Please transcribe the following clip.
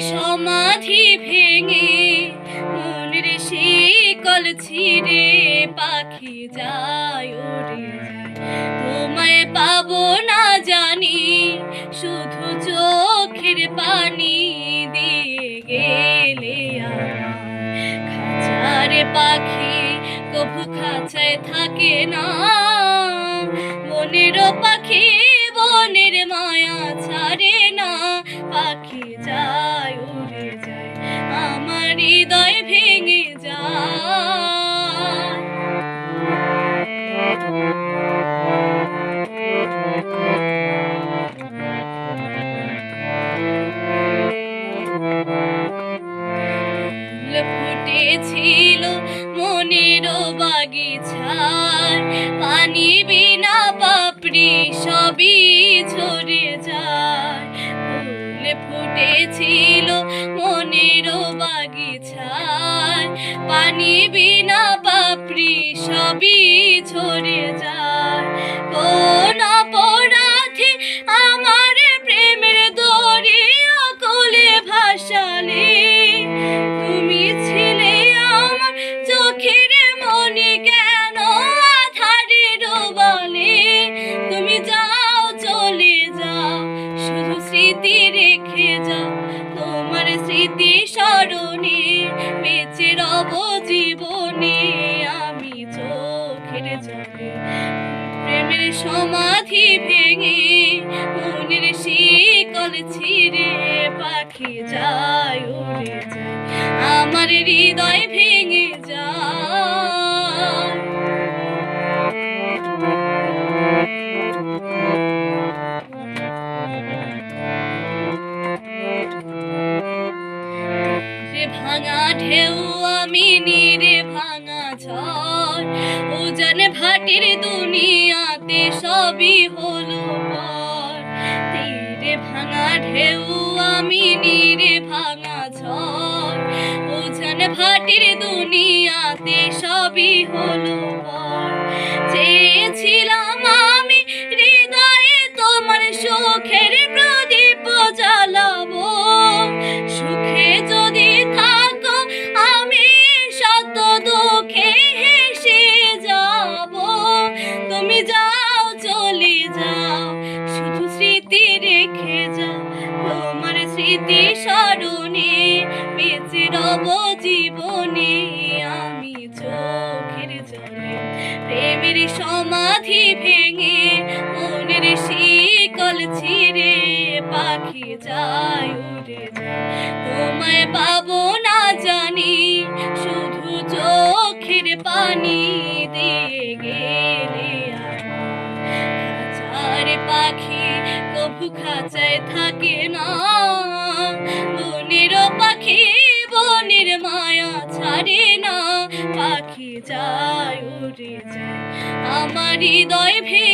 সমাধি ভেঙে মনের শিকল ছিঁড়ে পাখি যায় উড়ে যায়। তোমায় পাবো না জানি শুধু চোখের পানি দিয়ে গেলে আমার। খাঁচার পাখি কভু খাঁচায় থাকে না, বনের পাখি বনের মায়া ছাড়ে না। পাখি যায় উড়ে যায়, আমার হৃদয় ভেঙে যায়। ফুল ফুটেছিল মনের বাগিচার, পানি বিনা পাপড়ি সবই ঝরে যায়। ফুল ফুটেছিল মনের বাগিচার, পানি বিনা পাপড়ি সবই ঝরে যায়। কোন অপরাধে আমার প্রেমের দরিয়া কোলে ভাসালে, তুমি ছিলে আমার চোখের মনে কেন আধারে ডোবালে। তুমি যাও চলে যাও শুধু স্মৃতি রেখে যাও, তোমার স্মৃতি স্মরণে বেঁচে রব জীবনে আমি চোখের জলে। প্রেমের সমাধি ভেঙে মনের শিকল ছিঁড়ে পাখি যায় উড়ে যায়, আমার হৃদয় ভেঙে যায়। ভাঙা ঢেউ আমি নীরে ভাঙা ঝড়, উজান ভাটির দুনিয়াতে সবই হলো পর। তীরে ভাঙা ঢেউ আমি নীরে ভাঙা ঝড়, উজান ভাটির দুনিয়াতে সবই হলো পর। চেয়েছিলাম আমি হৃদয়ে তোমার সুখের প্রদীপ জ্বালাবো, সুখে যদি থাকো আমি শত দুঃখে হেসে যাব। তুমি যাও চলে যাও শুধু স্মৃতি রেখে যাও, তোমার স্মৃতি স্মরণে বেঁচে রব জীবনে আমি চোখের জলে। প্রেমের সমাধি ভেঙে মনের শিকল ছিঁড়ে পাখি যায় উড়ে যায়, তোমায় পাবো না জানি শুধু চোখের পানি দিয়ে গেলে আমার। খাঁচার পাখি কভু খাঁচায় থাকে না, বনের পাখি বনের মায়া ছাড়ে না। পাখি যায় উড়ে যায়, আমার হৃদয় ভেঙে